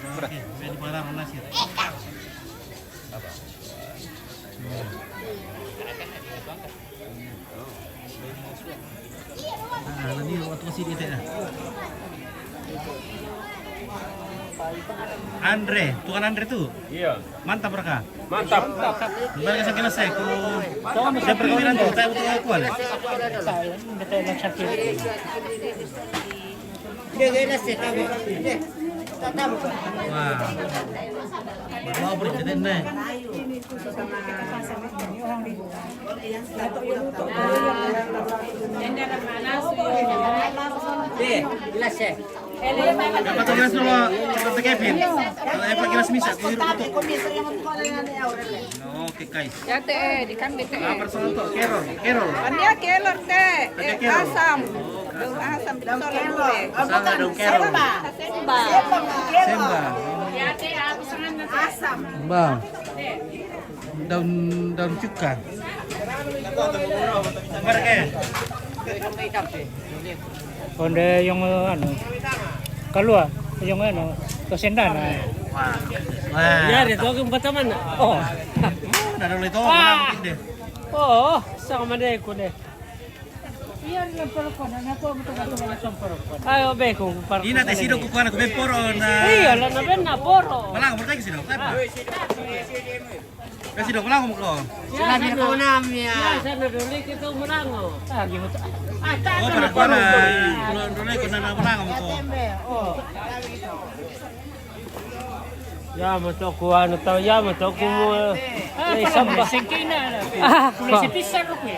Oke, di Parang Nasir. Nah, nanti waktu kasih dia teh. Andre, tuan Andre tuh. Iya, Mantap mereka. mantap. Mereka sakit selesai. Saya perkawinan tuh, saya butuh akuan. Wah. Bawa bercerita deh. Dapat tugas dulu, Tante Kevin. Kalau Eva gelas misa, aku hirup itu. Oke, guys. Ya teh, dikan teh. Lapar soal tuh, Kerol. Ania kelor teh, Kerol. asam. Daun asam bisa lele. Sana dong Kerol. Semba. Asam. Bang. Daun cuka. Mereka. Onde yung ano, kalua, yung ano, tosendana. Wah. Ya, dito yung bataman. Oh. Ada itu, orang deh. Oh, sama deh ko deh. Iya, lang pero ko na ako mo to Ayo be ko par. Ina te sido ko kana ko be poro na. Iya, la na ben na poro. Malang mo tayo sido. Apa? Kasi do malang mo ko. Sinabi ko na miya. Ya, sana duli kita umango. Ah, gimo to. Oh, para ko na. Dole ko na malang mo ko. Oh. Ya mo to ko ano to, ya mo to ko mo. Ay, samba. Singkina na. Si pisa ko ko.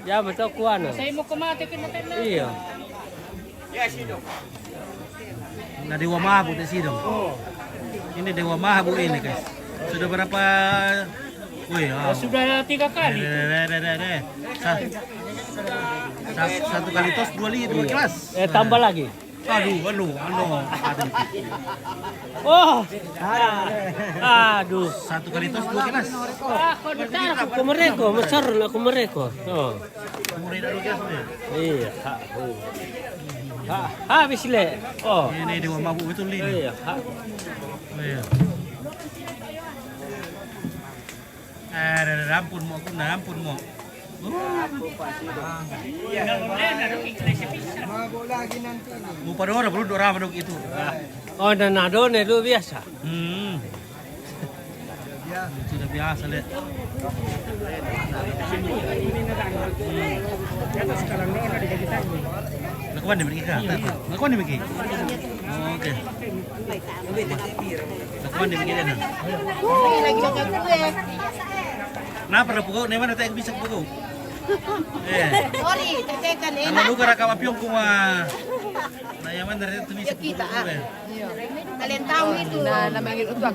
Ya mo to ko ano. Sa imo kumate kinaten na. Iya. Na dewa mahabu te sido. Ini dewa mahabu ini guys. Sudah berapa? Wih, Sudah 3 kali. Satu kali tos 2 kelas. Tambah lagi. Aduh. Oh. Aduh. Satu kali tos 2 kelas. Aku mereka, besar aku mereka. Oh. Murid 2 kelas ya. Iya. Habis le. Oh. Ini dewa mabuk betul ini. Iya. Iya. Ampun mo. Mau pada orang belum orang pada itu. Oh, dan adone itu biasa. Sudah biasa le. Lakukan di mereka. Lakukan di mereka. Oke. Lakukan di mereka na. Lagi jaga gue. Kenapa ada pukul? Nih mana tak bisa pukul? Sorry, tetekan Ano lugar ka mapiyong kuma. Na yaman dari itu bisa kita. pukul. Kalian tahu itu. Nah, namanya utang.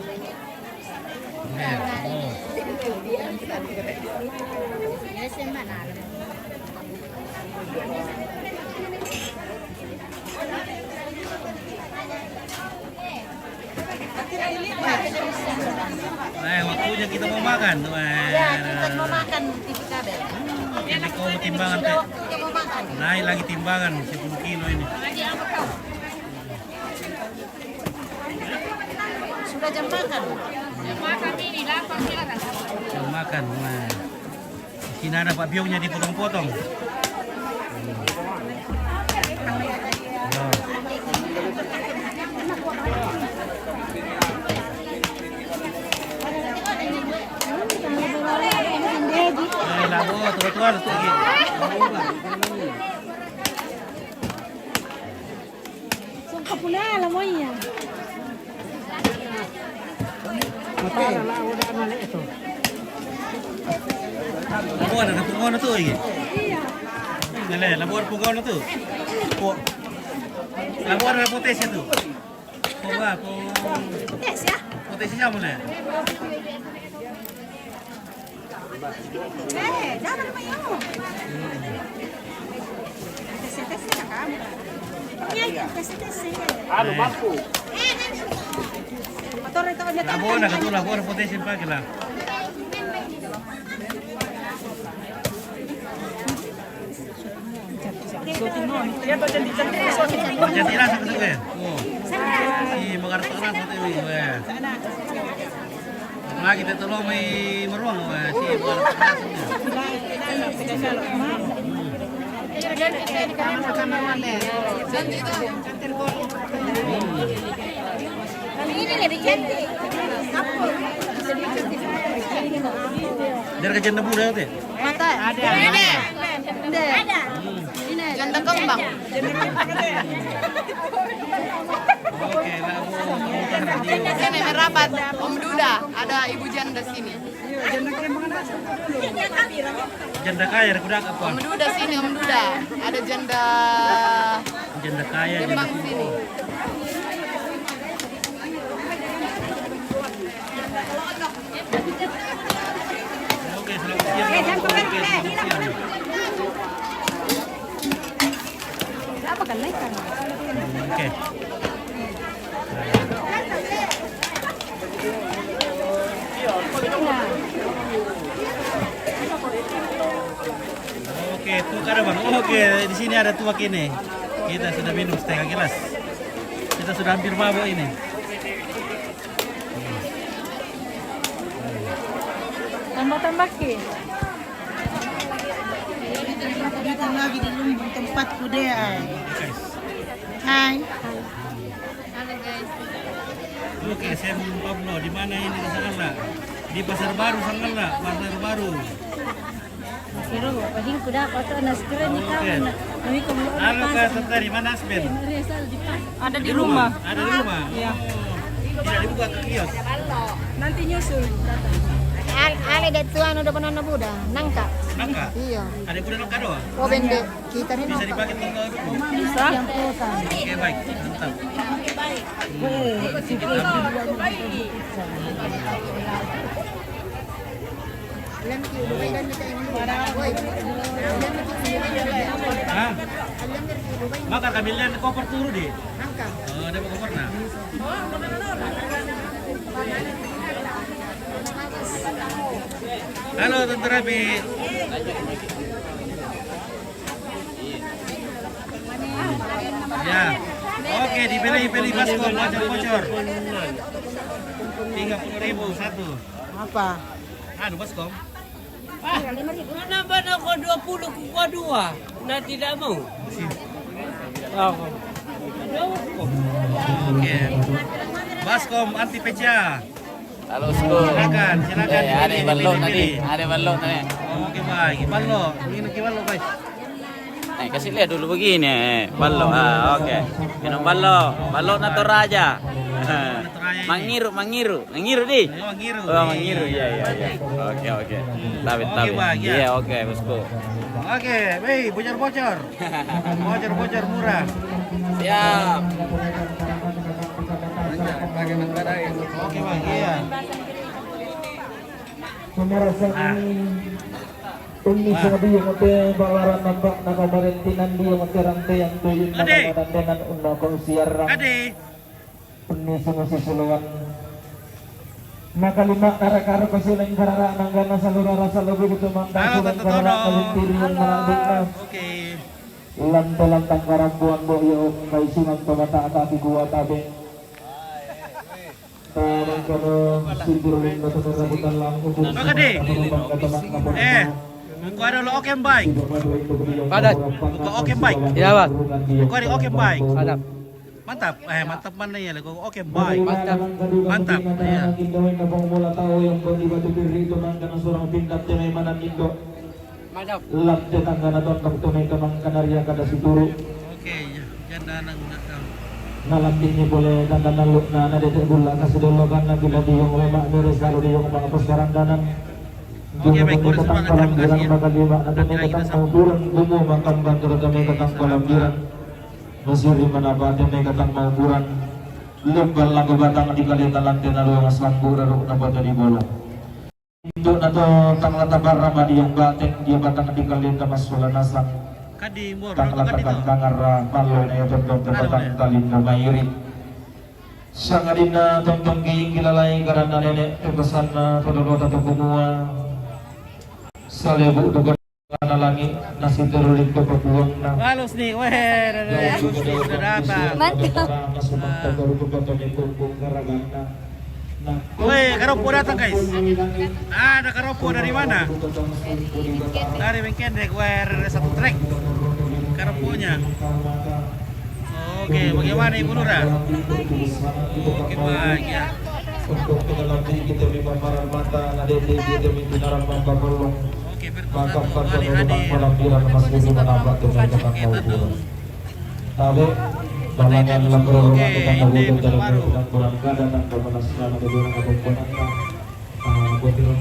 Waktunya kita mau makan. Ya, kita mau makan TV kabel. Ini kau timbangan teh. Kita mau makan. Naik lagi timbangan 10 kilo ini. Sudah jam makan. Jam makan. Nah. Di sini ada Pak Biongnya dipotong-potong. Tuan, tu lagi. Sungka pula lah moya. Matara lah udah malik itu. Labuan ada punggol tu lagi. Iya. Nele, labuan punggol tu. Labuan ada potes tu. Potes ya? Potes siapa le? Jangan mayo. Tes kamu. Ya, tes. Anu mampu. Motor itu dia Labuan ada tu labuan potes yang pakai lah. Jadi rasa kesukaan. Oh. Si mengarut rasa tu ini. Lagi kita tolong mai meruang si mengarut rasa. Ini lebih cantik. Dari kajian debu dah tu. Mata. Ada. Ini. Ada. Ini janda kembang. Oke, labu. Sini merapat Om Duda, ada Ibu Janda sini. Janda kaya ada kuda apa? Om Duda sini, Om Duda. Ada janda Janda kaya di Demak sini. Oke, selamat siang. Oke, selamat siang. Apa kan naik kan? Oke. Oke, tuh ada bang. Oke, di sini ada tuak ini. Kita sudah minum setengah gelas. Kita sudah hampir mabuk ini. Tambah-tambah ke. Kita lagi di lumbung tempatku deh. Guys. Hai. Oke, saya belum Pablo. Di mana ini di Sangala? Di Pasar Baru Sangala, Pasar Baru. Kiro, pading kuda koto na sekeren ni kawan. Kami ko mo. Halo Kak Santari, mana Aspen? Ada di rumah. Ada di rumah? Iya. Tidak dibuka ke kios? Nanti nyusul. Ale det tuan udah pernah nabuda. Nangka. Nangka? Iya. Ada kuda nangka doa? Oh bende kita nih. Bisa dipakai tongkol dulu? Bisa. Oke, baik. Mantap. Hah? Makan kamilnya koper turu deh. Oh, ada koper nah. Halo Tante Rabi. Ya. Oke, dipilih baskom bocor-bocor. 30.000 satu. Apa? Aduh baskom. Mana kau 20 ku kau 2? Nah tidak mau. Oke. Baskom anti peca. Halo, Sko. Silakan. Ada balon tadi. Oke, baik. Balon. Minum ke balon, guys. Kasih lihat dulu begini. Balon. Oke. Minum balon. Balon atau raja? Mangiru di. Oh, mangiru. Iya. Oke. Tabit. Iya, oke, bosku. Oke, baik. Bocor-bocor. Bocor-bocor murah. Siap. Oke, Bang. Iya. Ini sabi yung ate balaran nampak nakabarentinan di yung ate rante yang tuyun na nakadantenan una ko siyarang. Ade. Ini sumusisuluan. Nakalima kara-kara ko silang karara nang gana sa lurara sa lubig ito mangkang Halo, silang Tante karara Tono. kalintiri yung malanding na. Oke. Lantang karambuan mo yung kay sinang tumata at ati kuwa tabi. Tamang kano sindurin na tumarabutan lang ubus. Magade. Muka ada lo oke bike. Padat. Muka oke bike. Iya, Pak. Muka ada oke bike. Hadap. Mantap. Mantap mana ya? Oke bike. Mantap. Mantap. Iya. Mula tahu yang batu diri itu nang kana surang pindap tunay manan indo. Madap. Lap jetang kana tontok tunay kamang kanaria kada situru. Oke, janda nang nakal. Nalantinnya boleh dandan naluk na nadete bulan kasidologan na bila diyong lemak miris lalu diyong mga paskarandanan. Oke, baik. Kurang semangat. Terima kasih ya. Nanti kita mauburan gumu makam bantur kami katang kolambiran. Masiri manapati may katang mauburan. Lumbal lagu batang di kalitan lantai nalu yang aslambu raruk na bata di bolong. Itu nato tang latabar ramadi yang batin dia batang di kalitan masulan nasang. Kadi mor, Tang latakan kangar palo na yung tong batang kalin na mairi. Sangadina tong giing kilalay karana nenek pesan na tudulot atau kumua. Salebu dugan nalangi nasi terulik ke pebuang na. Halus nih, sudah datang. Woi, karopo datang guys. Ada karopo dari mana? Dari Bengkendek, satu trek karoponya. Oke, bagaimana Ibu Nura? Oke, baik ya. Untuk dalam diri kita memang marah mata, ada kita minta naram mata belum. Maka pada memang malam bilang masih di mana batu mereka tak tahu. Tapi balangan laporan rumah kita tahu dalam bulan kada tak bermasalah dengan orang abang ponaka. Buat orang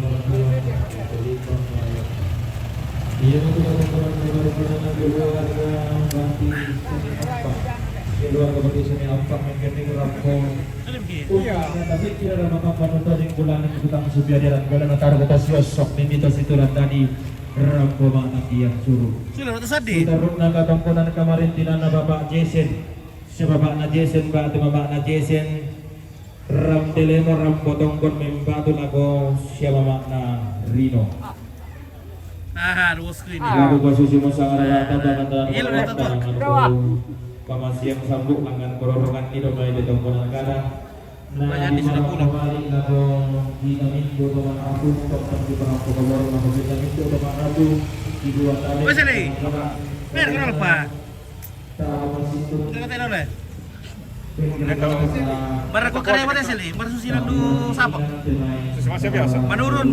Iya, untuk teman-teman keluarga Banti Seni Ampak. Keluarga Banti Seni Ampak mengkening rampung. Tapi kira ramah panutan yang bulan yang kita sudah jalan bulan antara kota Siosok mimita situlan tadi rampung anak dia suruh. Sudah tadi. Kita rukna katampunan kemarin tinana Bapak Jason. Siapa Bapak Jason, Bapak Jason. Ram telemo ram potongkon membatu lago siapa makna Rino. Dua screen. Lagu posisi musangara tantangan pamasiang sambuk dengan kororongan ini domai di tongkonan kadang. Nah, di sudah pulang. Lagu di minggu teman aku tentang di perangko kabor lagu di minggu teman aku di dua kali. Wes ini. Mer kenapa? Kita tahu oleh. Bara ko kare mana sih? Bara susilan du sapa? Susi masih biasa. Menurun.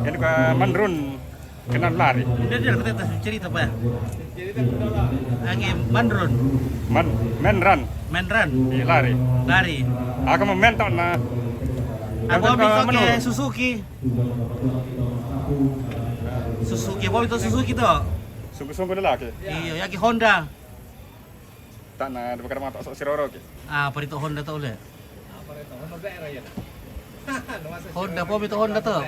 Ini kan menurun kena lari. Dia kita cerita apa ya? Angin menurun. Menran. Iya, lari. Lari. Aku mau mentok na. Aku ambil ke Suzuki. Bawa itu Suzuki tuh. Sungguh-sungguh lelaki. Iya, yaki Honda. Tak na, di bakar mata sok siroro ke. Perito Honda tuh oleh. Honda, bawa itu Honda tuh.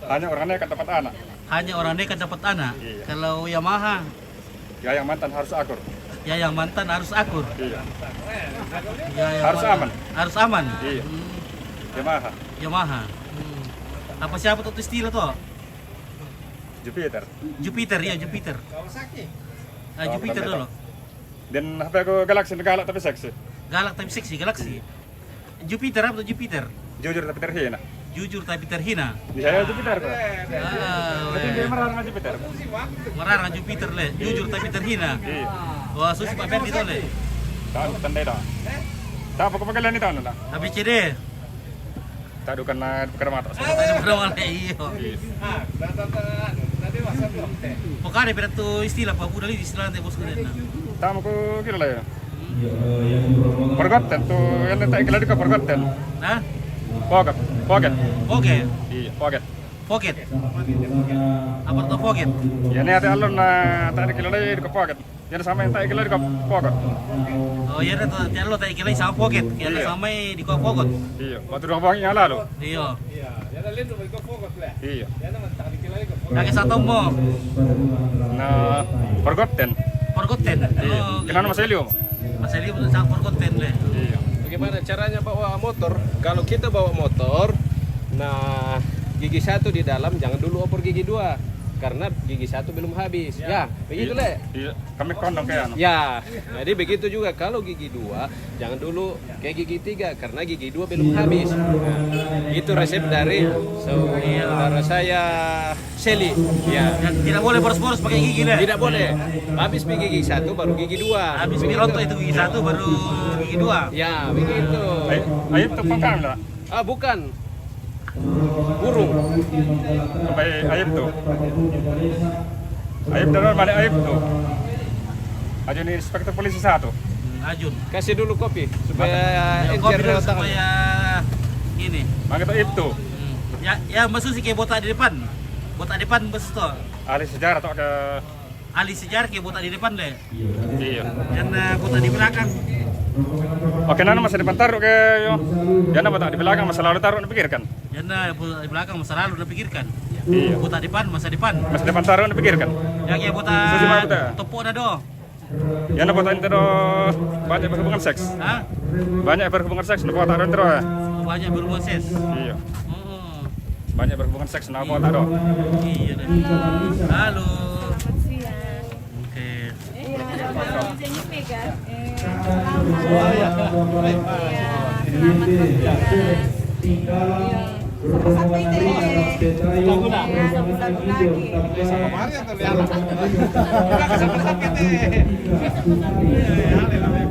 Hanya orang nekat dapat anak. Hanya orang nekat dapat anak. Iya. Kalau Yamaha, Ya yang mantan harus akur. ya yang mantan harus akur. Iya. Ya, yang Harus mantan aman. Harus aman. Iya. Yamaha. Yamaha. Apa siapa tuh istilah tuh? Jupiter. Jupiter ya, Jupiter. Jupiter dulu. Dan HP aku Galaxy galak tapi seksi. Galak tapi seksi, Galaxy. Jupiter apa tuh Jupiter? Jujur tapi terhina. Jujur tapi terhina. Di saya Jupiter kok. Tapi dia marah sama Jupiter. Marah sama Jupiter le. Jujur tapi terhina. Iya. Wah, susi Pak Berdi tuh le. Tahu tandai dah. Tahu apa kepakalan ni tahu nak? ABCD. Tak ada kena perkara mata. Ada berapa le iyo. Pokoknya pada tuh istilah Pak Budali istilah nanti bos kena. Tak mau kira lah ya. Pergotten tuh yang tak kira juga pergotten. Nah? Pocket. Oke. Iya, pocket. Pocket. Apa tuh pocket? Ya ni ada alun na tak kira lagi di pocket. Jadi sama yang tak kira di pocket. Oh iya tuh, jadi lo tak kira sama pocket. Kita sama di pocket. Iya, waktu dua bulan yang lalu. Iya. Iya. Kaki satu mo. Nah, pergotten. Forgotten. Iya. Kenapa Mas Elio? Mas Eli sangat forgotten le. Iya. Bagaimana caranya bawa motor? Kalau kita bawa motor, nah gigi satu di dalam jangan dulu opor gigi dua, karena gigi satu belum habis. Ya, begitu le. Iya, kami kondong kayak. Ya, jadi begitu juga kalau gigi dua jangan dulu kayak gigi tiga, karena gigi dua belum habis. Nah, itu resep dari saudara saya Seli. Ya. Tidak boleh boros-boros pakai gigi le. Tidak boleh. Habis gigi satu baru gigi dua. Habis mironto itu gigi satu baru gigi dua. Ya, begitu. Ayam tu pangkal lah. Bukan. Burung. Sampai ayam tu. Ayam dalam mana ayam tu? Ajun inspektur polisi satu. Ajun. Kasih dulu kopi supaya kopi dulu supaya ini. Maka tu itu. Ya maksud sih kayak botak di depan. Botak di depan maksud tu. Ahli sejarah tu ke. Ahli sejarah kayak botak di depan le. Iya. Dan botak di belakang. Oke, nana masa depan taruh ke yo. Jangan botak di belakang masa lalu taruh dipikirkan. Jangan botak di belakang masa lalu dipikirkan. Iya. Botak depan masa depan. Masa depan taruh dipikirkan. Ya kayak botak. Topok dah do. Jangan botak itu do banyak berhubungan seks. Hah? Banyak berhubungan seks, nak botak do. Banyak berhubungan seks. Iya. Banyak berhubungan seks, nak botak do. Iya. Halo. Oke.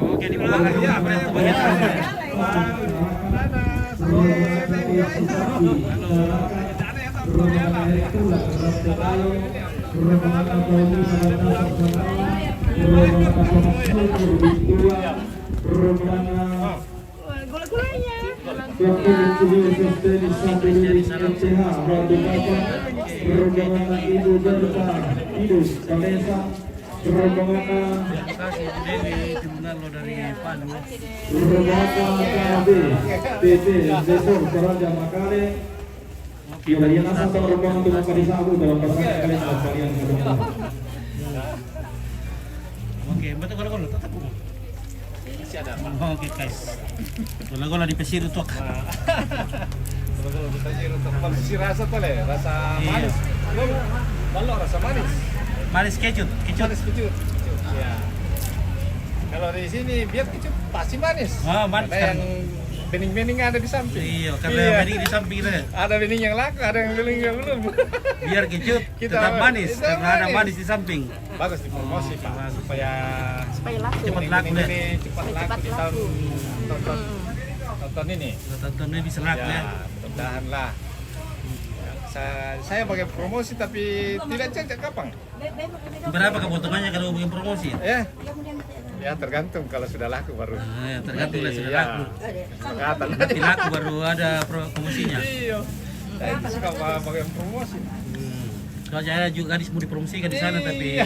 Oke, di belakang ya, Gula-gulanya. Dr. Insinyur Sosteni Santini MTH Rondo Bapak, rombongan Ibu Delta Idus Kalesa, rombongan Dewi Tribunal dari Panu. rombongan KB PP Desor Toraja Makale. Kalian asal rombongan untuk Kadis Abu dalam pasangan kalian kalian kedua. Oke, betul kalau tetap buku. Masih ada apa? Oh, oke guys. Kalau di pesir itu. Kalau kita jadi untuk si rasa tuh le, rasa Iya. manis. Kalau rasa manis. Manis kecut, Manis kecut. Ya. Kalau di sini biar kecut pasti manis. Ah, manis Ada kan. yang bening-bening ada di samping. Iya, karena bening di samping itu. Ada bening yang laku, ada yang bening yang belum. Biar kecut tetap manis, karena ada manis di samping. Bagus dipromosi Pak, supaya laku. Cepat laku deh. ini cepat laku di tahun tonton ini. Tontonnya bisa laku ya. Mudah-mudahan lah. Saya pakai promosi tapi tidak cek kapan. Berapa kebutuhannya kalau bikin promosi? Ya tergantung kalau sudah laku baru. Ya, tergantung lah sudah Iya. laku. Kelihatan. Nanti laku baru ada promosinya. Iya. Saya itu suka pakai promosi. Kalau saya juga gadis mau dipromosikan di sana, tapi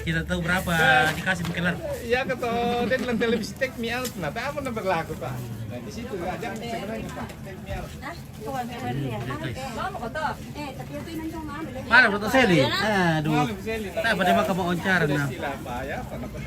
kita tahu berapa dikasih mungkin lah. Iya kata dia bilang televisi take me out, nah apa yang berlaku Pak? Nah di situ aja sebenarnya Pak take me out. Mana foto Seli? Aduh, tak pada maka mau oncar nah. Sila Pak ya, Pak dapat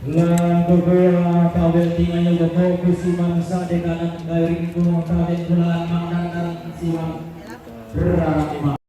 Lan beberapa kabel tinggal bawa kusiman sa dekanan garing ko kabel bulan mandan siwang berat